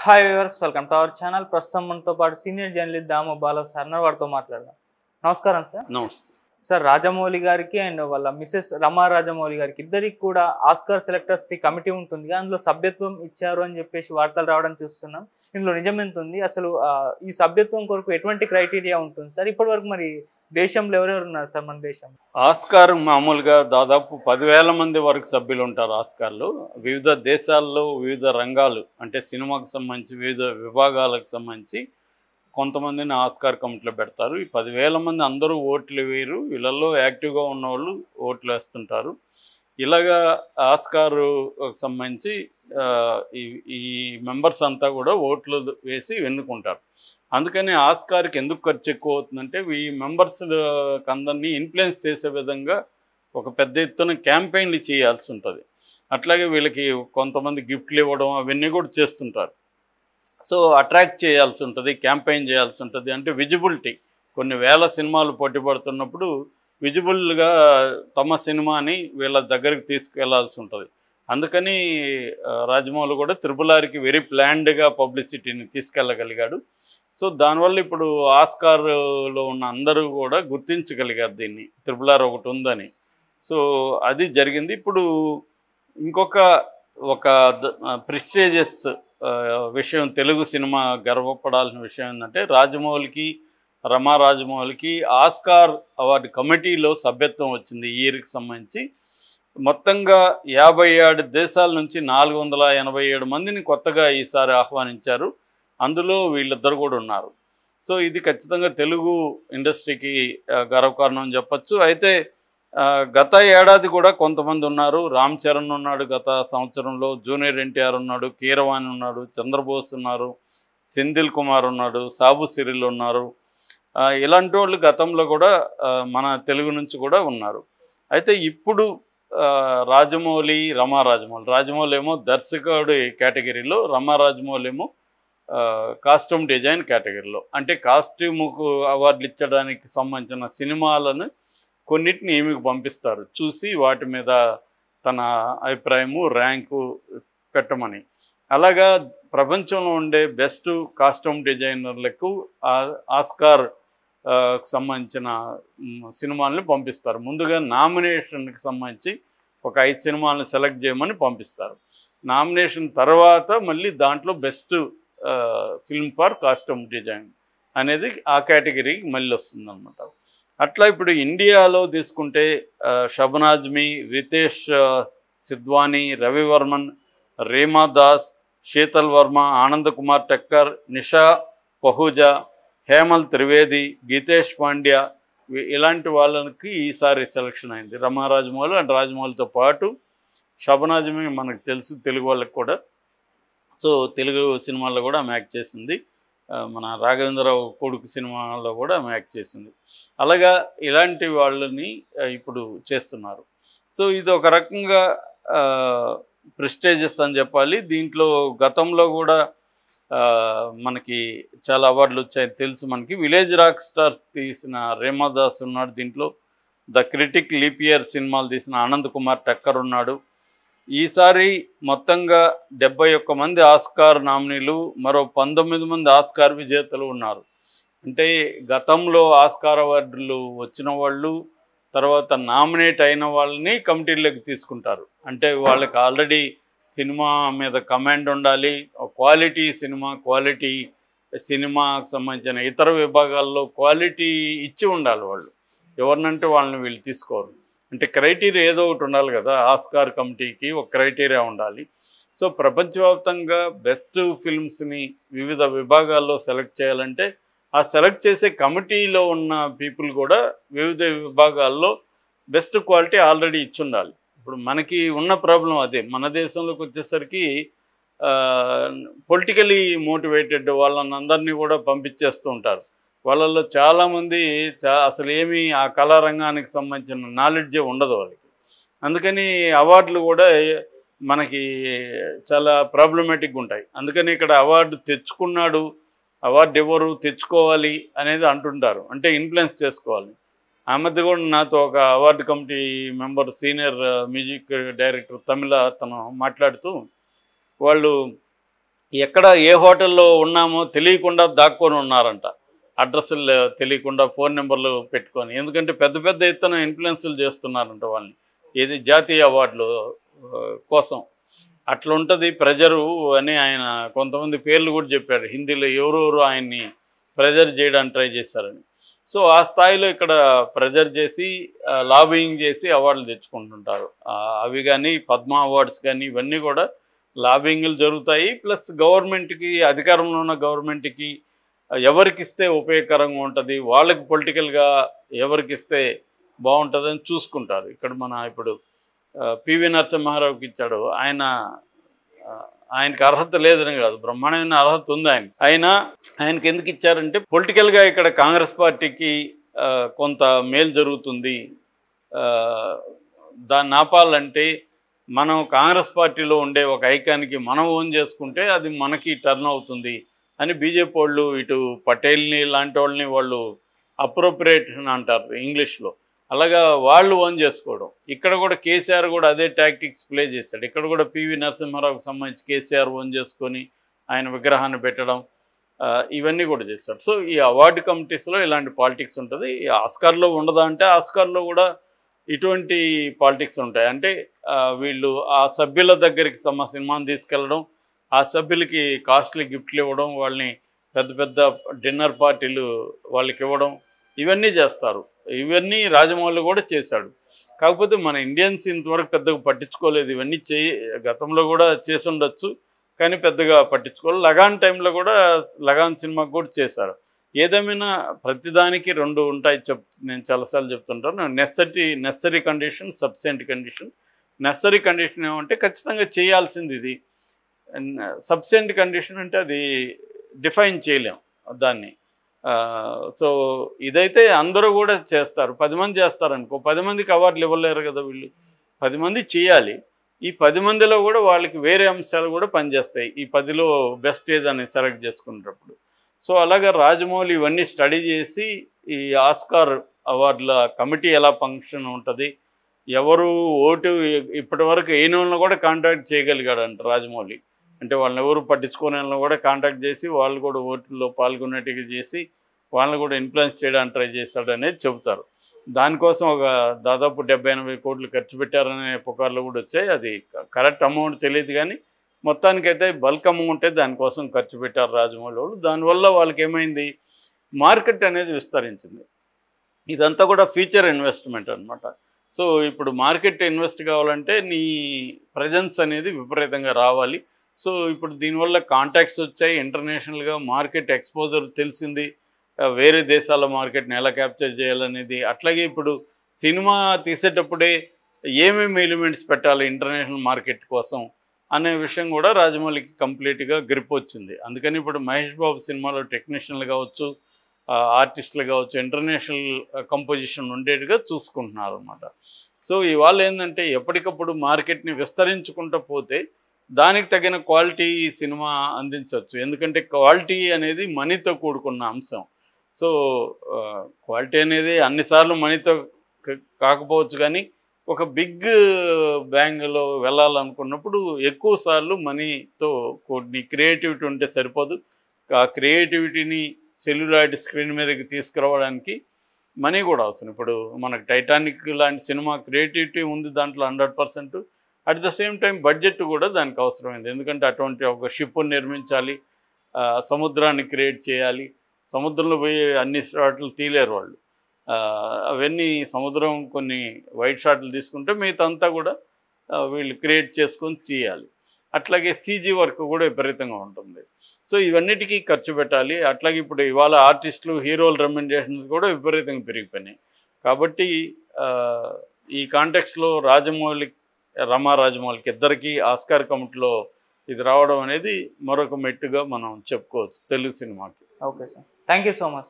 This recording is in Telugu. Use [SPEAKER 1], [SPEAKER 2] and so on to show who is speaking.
[SPEAKER 1] Hi viewers, welcome to our channel. ప్రస్తుతం మనతో పాటు సీనియర్ జర్నలిస్ట్ దాము బాలా సార్ వారితో మాట్లాడదాం. నమస్కారం సార్.
[SPEAKER 2] నమస్తే
[SPEAKER 1] సార్, రాజమౌళి గారికి అండ్ వాళ్ళ మిసెస్ రమా రాజమౌళి గారికి ఇద్దరికి కూడా ఆస్కార్ సెలెక్టర్స్ ది కమిటీ ఉంటుంది. అందులో సభ్యత్వం ఇచ్చారు అని చెప్పేసి వార్తలు రావడం చూస్తున్నాం. ఇందులో నిజం ఎంత ఉంది? అసలు ఈ సభ్యత్వం కొరకు ఎటువంటి క్రైటీరియా ఉంటుంది సార్? ఇప్పటి వరకు మరి దేశంలో ఎవరెవరు ఉన్నారు సార్ మన దేశంలో?
[SPEAKER 2] ఆస్కార్ మామూలుగా దాదాపు 10,000 మంది వరకు సభ్యులు ఉంటారు. ఆస్కార్లో వివిధ దేశాల్లో వివిధ రంగాలు అంటే సినిమాకు సంబంధించి వివిధ విభాగాలకు సంబంధించి కొంతమందిని ఆస్కార్ కమిటీలో పెడతారు. ఈ 10,000 మంది అందరూ ఓట్లు వేయరు. వీళ్ళల్లో యాక్టివ్గా ఉన్నవాళ్ళు ఓట్లు వేస్తుంటారు. ఇలాగా ఆస్కార్ సంబంధించి ఈ మెంబర్స్ అంతా కూడా ఓట్లు వేసి ఎన్నుకుంటారు. అందుకని ఆస్కార్కి ఎందుకు ఖర్చు ఎక్కువ అవుతుందంటే ఈ మెంబర్స్ అందరినీ ఇన్ఫ్లుయెన్స్ చేసే విధంగా ఒక పెద్ద ఎత్తున క్యాంపెయిన్లు చేయాల్సి ఉంటుంది. అట్లాగే వీళ్ళకి కొంతమంది గిఫ్ట్లు ఇవ్వడం అవన్నీ కూడా చేస్తుంటారు. సో అట్రాక్ట్ చేయాల్సి ఉంటుంది, క్యాంపెయిన్ చేయాల్సి ఉంటుంది. అంటే విజిబిలిటీ, కొన్ని వేల సినిమాలు పోటీ పడుతున్నప్పుడు విజిబుల్గా తమ సినిమాని వీళ్ళ దగ్గరికి తీసుకెళ్లాల్సి ఉంటుంది. అందుకని రాజమౌళి కూడా RRRకి వెరీ ప్లాన్డ్గా పబ్లిసిటీని తీసుకెళ్ళగలిగాడు. సో దానివల్ల ఇప్పుడు ఆస్కార్లో ఉన్న అందరూ కూడా గుర్తించగలిగారు దీన్ని, RRR ఒకటి ఉందని. సో అది జరిగింది. ఇప్పుడు ఒక ప్రెస్టీజియస్ విషయం, తెలుగు సినిమా గర్వపడాల్సిన విషయం ఏంటంటే రమా రాజమౌళికి ఆస్కార్ అవార్డు కమిటీలో సభ్యత్వం వచ్చింది. ఈ ఇయర్కి సంబంధించి మొత్తంగా 57 దేశాల నుంచి 487 మందిని కొత్తగా ఈసారి ఆహ్వానించారు. అందులో వీళ్ళిద్దరు కూడా ఉన్నారు. సో ఇది ఖచ్చితంగా తెలుగు ఇండస్ట్రీకి గర్వకారణం అని చెప్పచ్చు. అయితే గత ఏడాది కూడా కొంతమంది ఉన్నారు. రామ్ చరణ్ ఉన్నాడు గత సంవత్సరంలో, జూనియర్ ఎన్టీఆర్ ఉన్నాడు, కీరవాణి ఉన్నాడు, చంద్రబోస్ ఉన్నారు, సెంధిల్ కుమార్ ఉన్నాడు, సాబు సిరిల్ ఉన్నారు. ఇలాంటి వాళ్ళు గతంలో కూడా మన తెలుగు నుంచి కూడా ఉన్నారు. అయితే ఇప్పుడు రమా రాజమౌళి ఏమో దర్శకుడి కేటగిరీలో, రమా రాజమౌళి ఏమో కాస్ట్యూమ్ డిజైన్ కేటగిరీలో. అంటే కాస్ట్యూముకు అవార్డులు ఇచ్చడానికి సంబంధించిన సినిమాలను కొన్నిటిని ఈమెకు పంపిస్తారు, చూసి వాటి మీద తన అభిప్రాయము ర్యాంకు పెట్టమని. అలాగా ప్రపంచంలో ఉండే బెస్ట్ కాస్ట్యూమ్ డిజైనర్లకు ఆస్కార్ సంబంధించిన సినిమాలను పంపిస్తారు. ముందుగా నామినేషన్కి సంబంధించి ఒక 5 సినిమాలను సెలెక్ట్ చేయమని పంపిస్తారు. నామినేషన్ తర్వాత మళ్ళీ దాంట్లో best film for costume design అనేది ఆ కేటగిరీకి మళ్ళీ వస్తుందన్నమాట. అట్లా ఇప్పుడు ఇండియాలో తీసుకుంటే షబనాజ్మి, రితేష్ సిద్వానీ, రవివర్మన్, రీమా దాస్, శీతల్ వర్మ, ఆనంద్ కుమార్ టక్కర్, నిషా పహూజా, హేమల్ త్రివేది, గీతేష్ పాండ్యా, ఇలాంటి వాళ్ళకి ఈసారి సెలక్షన్ అయింది. రమా రాజమౌళి అండ్ రాజమౌళితో పాటు షబనాజ్మి మనకు తెలుసు, తెలుగు వాళ్ళకి కూడా. సో తెలుగు సినిమాల్లో కూడా ఆమె యాక్ట్ చేసింది. మన రాఘవేంద్రరావు కొడుకు సినిమాలో కూడా ఆమె యాక్ట్ చేసింది. అలాగా ఇలాంటి వాళ్ళని ఇప్పుడు చేస్తున్నారు. సో ఇది ఒక రకంగా ప్రెస్టీజియస్ అని చెప్పాలి. దీంట్లో గతంలో కూడా మనకి చాలా అవార్డులు వచ్చాయి తెలుసు మనకి. విలేజ్ రాక్ స్టార్స్ తీసిన రేమాదాస్ ఉన్నాడు దీంట్లో. ద క్రిటిక్ లీప్ ఇయర్ సినిమాలు తీసిన ఆనంద్ కుమార్ టక్కర్ ఉన్నాడు. ఈసారి మొత్తంగా 71 మంది ఆస్కార్ నామినీలు, మరో 19 మంది ఆస్కార్ విజేతలు ఉన్నారు. అంటే గతంలో ఆస్కార్ అవార్డులు వచ్చిన వాళ్ళు తర్వాత నామినేట్ అయిన వాళ్ళని కమిటీలోకి తీసుకుంటారు. అంటే వాళ్ళకి ఆల్రెడీ సినిమా మీద కమాండ్ ఉండాలి, క్వాలిటీ సినిమాకు సంబంధించిన ఇతర విభాగాల్లో క్వాలిటీ ఇచ్చి ఉండాలి. వాళ్ళు ఎవరినంటే వాళ్ళని వీళ్ళు తీసుకోరు. అంటే క్రైటీరియా ఏదో ఒకటి ఉండాలి కదా, ఆస్కార్ కమిటీకి ఒక క్రైటీరియా ఉండాలి. సో ప్రపంచవ్యాప్తంగా బెస్ట్ ఫిల్మ్స్ని వివిధ విభాగాల్లో సెలెక్ట్ చేయాలంటే ఆ సెలెక్ట్ చేసే కమిటీలో ఉన్న పీపుల్ కూడా వివిధ విభాగాల్లో బెస్ట్ క్వాలిటీ ఆల్రెడీ ఇచ్చి ఉండాలి. ఇప్పుడు మనకి ఉన్న ప్రాబ్లం అదే. మన దేశంలోకి వచ్చేసరికి పొలిటికలీ మోటివేటెడ్ వాళ్ళని అందరినీ కూడా పంపించేస్తూ ఉంటారు. వాళ్ళల్లో చాలామంది అసలు ఏమీ ఆ కళారంగానికి సంబంధించిన నాలెడ్జే ఉండదు వాళ్ళకి. అందుకని అవార్డులు కూడా మనకి చాలా ప్రాబ్లమేటిక్గా ఉంటాయి. అందుకని ఇక్కడ అవార్డు తెచ్చుకున్నాడు, అవార్డు ఎవరు తెచ్చుకోవాలి అనేది అంటుంటారు. అంటే ఇన్ఫ్లుయెన్స్ చేసుకోవాలి. ఆ మధ్య కూడా నాతో ఒక award committee member, senior music director తమిళ అతను మాట్లాడుతూ, వాళ్ళు ఎక్కడ ఏ హోటల్లో ఉన్నామో తెలియకుండా దాక్కొని ఉన్నారంట. అడ్రస్లు తెలియకుండా ఫోన్ నెంబర్లు పెట్టుకొని, ఎందుకంటే పెద్ద పెద్ద ఎత్తున ఇన్ఫ్లుయెన్స్లు చేస్తున్నారంట వాళ్ళని, ఏది జాతీయ అవార్డులు కోసం. అట్లా ఉంటుంది ప్రెజరు అని ఆయన కొంతమంది పేర్లు కూడా చెప్పారు హిందీలో, ఎవరెవరు ఆయన్ని ప్రెజర్ చేయడానికి ట్రై చేశారని. సో ఆ స్థాయిలో ఇక్కడ ప్రెజర్ చేసి లాబింగ్ చేసి అవార్డులు తెచ్చుకుంటుంటారు. అవి కానీ పద్మ అవార్డ్స్ కానీ ఇవన్నీ కూడా లాబింగ్లు జరుగుతాయి. ప్లస్ గవర్నమెంట్కి, అధికారంలో ఉన్న గవర్నమెంట్కి ఎవరికి ఇస్తే ఉపయోగకరంగా ఉంటుంది, వాళ్ళకి పొలిటికల్గా ఎవరికి ఇస్తే బాగుంటుందని చూసుకుంటారు. ఇక్కడ మన ఇప్పుడు పివి నరసింహారావుకి ఇచ్చాడు, ఆయనకి అర్హత లేదని కాదు, బ్రహ్మాండమైన అర్హత ఉంది ఆయనకి ఎందుకు ఇచ్చారంటే పొలిటికల్గా ఇక్కడ కాంగ్రెస్ పార్టీకి కొంత మేలు జరుగుతుంది, దాన్ని ఆపాలంటే మనం కాంగ్రెస్ పార్టీలో ఉండే ఒక ఐకాన్కి మనం ఓన్ చేసుకుంటే అది మనకి టర్న్ అవుతుంది అని బీజేపీ వాళ్ళు ఇటు పటేల్ని లాంటి వాళ్ళని వాళ్ళు అప్రోప్రియేషన్ అంటారు ఇంగ్లీష్లో, అలాగా వాళ్ళు ఓన్ చేసుకోవడం. ఇక్కడ కూడా కేసీఆర్ కూడా అదే టాక్టిక్స్ ప్లే చేశాడు. ఇక్కడ కూడా పివి నరసింహారావుకి సంబంధించి కేసీఆర్ ఓన్ చేసుకొని ఆయన విగ్రహాన్ని పెట్టడం, ఇవన్నీ కూడా చేశాడు. సో ఈ అవార్డు కమిటీస్లో ఇలాంటి పాలిటిక్స్ ఉంటుంది. ఆస్కార్లో ఉండదా అంటే ఆస్కార్లో కూడా ఇటువంటి పాలిటిక్స్ ఉంటాయి. అంటే వీళ్ళు ఆ సభ్యుల దగ్గరికి సినిమాని తీసుకెళ్ళడం, ఆ సభ్యులకి కాస్ట్లీ గిఫ్ట్లు ఇవ్వడం, వాళ్ళని పెద్ద పెద్ద డిన్నర్ పార్టీలు వాళ్ళకి ఇవ్వడం, ఇవన్నీ చేస్తారు. ఇవన్నీ రాజమౌళి కూడా చేశాడు. కాకపోతే మన ఇండియన్స్ ఇంతవరకు పెద్దగా పట్టించుకోలేదు. ఇవన్నీ గతంలో కూడా చేసి ఉండొచ్చు, కానీ పెద్దగా పట్టించుకోలేదు. లగాన్ టైంలో కూడా లగాన్ సినిమాకి కూడా చేశారు. ఏదేమైనా ప్రతిదానికి రెండు ఉంటాయి నేను చాలాసార్లు చెప్తుంటాను. Necessary condition, sufficient condition. Necessary condition ఏమంటే ఖచ్చితంగా చేయాల్సింది ఇది. సబ్సెంట్ కండిషన్ అంటే అది డిఫైన్ చేయలేం దాన్ని. సో ఇదైతే అందరూ కూడా చేస్తారు. 10 మంది చేస్తారనుకో, 10 మందికి అవార్డులు ఇవ్వలేరు కదా వీళ్ళు. 10 మంది చేయాలి. ఈ 10 మందిలో కూడా వాళ్ళకి వేరే అంశాలు కూడా పనిచేస్తాయి. ఈ 10లో బెస్ట్ ఏదని సెలెక్ట్ చేసుకునేటప్పుడు. సో అలాగా రాజమౌళి ఇవన్నీ స్టడీ చేసి ఈ ఆస్కార్ అవార్డుల కమిటీ ఎలా ఫంక్షన్ ఉంటుంది, ఎవరు ఓటు ఇప్పటి వరకు అయిన వాళ్ళని కూడా కాంటాక్ట్ చేయగలిగాడంట రాజమౌళి. అంటే వాళ్ళని ఎవరు పట్టించుకునే వాళ్ళని కూడా కాంటాక్ట్ చేసి వాళ్ళు కూడా ఓటుల్లో పాల్గొనేట్టుగా చేసి వాళ్ళని కూడా ఇన్ఫ్లుయెన్స్ చేయడానికి ట్రై చేస్తాడు అనేది చెబుతారు. దానికోసం ఒక దాదాపు 70-80 కోట్లు ఖర్చు పెట్టారనే పుకార్లు కూడా వచ్చాయి. అది కరెక్ట్ అమౌంట్ తెలియదు, కానీ మొత్తానికైతే బల్క్ అమౌంటే దానికోసం ఖర్చు పెట్టారు రాజమౌళి వాళ్ళు. దానివల్ల వాళ్ళకి ఏమైంది, మార్కెట్ అనేది విస్తరించింది. ఇదంతా కూడా ఫ్యూచర్ ఇన్వెస్ట్మెంట్ అనమాట. సో ఇప్పుడు మార్కెట్ ఇన్వెస్ట్ కావాలంటే నీ ప్రజెన్స్ అనేది విపరీతంగా రావాలి. సో ఇప్పుడు దీనివల్ల కాంటాక్ట్స్ వచ్చాయి, ఇంటర్నేషనల్గా మార్కెట్ ఎక్స్పోజర్ తెలిసింది, వేరే దేశాల మార్కెట్ని ఎలా క్యాప్చర్ చేయాలనేది. అట్లాగే ఇప్పుడు సినిమా తీసేటప్పుడే ఏమేమి ఎలిమెంట్స్ పెట్టాలి ఇంటర్నేషనల్ మార్కెట్ కోసం అనే విషయం కూడా రాజమౌళికి కంప్లీట్గా గ్రిప్ వచ్చింది. అందుకని ఇప్పుడు మహేష్ బాబు సినిమాలో టెక్నీషియన్లు కావచ్చు, ఆర్టిస్టులు కావచ్చు, ఇంటర్నేషనల్ కంపోజిషన్ ఉండేట్టుగా చూసుకుంటున్నారు అనమాట. సో ఇవాళ ఏంటంటే ఎప్పటికప్పుడు మార్కెట్ని విస్తరించుకుంటూ పోతే దానికి తగిన క్వాలిటీ సినిమా అందించవచ్చు. ఎందుకంటే క్వాలిటీ అనేది మనీతో కూడుకున్న అంశం. సో క్వాలిటీ అనేది అన్నిసార్లు మనీతో కాకపోవచ్చు, కానీ ఒక బిగ్ బ్యాంగ్లో వెళ్ళాలనుకున్నప్పుడు ఎక్కువ సార్లు మనీతో కొన్ని క్రియేటివిటీ ఉంటే సరిపోదు. ఆ క్రియేటివిటీని సెల్యులాయిడ్ స్క్రీన్ మీదకి తీసుకురావడానికి మనీ కూడా అవసరం. ఇప్పుడు మనకు టైటానిక్ లాంటి సినిమా క్రియేటివిటీ ఉంది దాంట్లో 100%. At the same time budget కూడా దానికి అవసరమైంది. ఎందుకంటే అటువంటి ఒక షిప్ను నిర్మించాలి, సముద్రాన్ని క్రియేట్ చేయాలి. సముద్రంలో పోయి అన్ని షాట్లు తీయలేరు వాళ్ళు. అవన్నీ సముద్రం కొన్ని వైట్ షాట్లు తీసుకుంటే మిగతా కూడా వీళ్ళు క్రియేట్ చేసుకొని చేయాలి. అట్లాగే సీజీ వర్క్ కూడా విపరీతంగా ఉంటుంది. సో ఇవన్నిటికీ ఖర్చు పెట్టాలి. అట్లాగే ఇప్పుడు ఇవాళ ఆర్టిస్టులు, హీరోల రెమ్యునరేషన్స్ కూడా విపరీతంగా పెరిగిపోయినాయి. కాబట్టి ఈ కాంటెక్స్లో రాజమౌళికి ఇద్దరికీ ఆస్కార్ కమిటీలో ఇది రావడం అనేది మరొక మెట్టుగా మనం చెప్పుకోవచ్చు తెలుగు సినిమాకి.
[SPEAKER 1] Okay sir, thank you so much.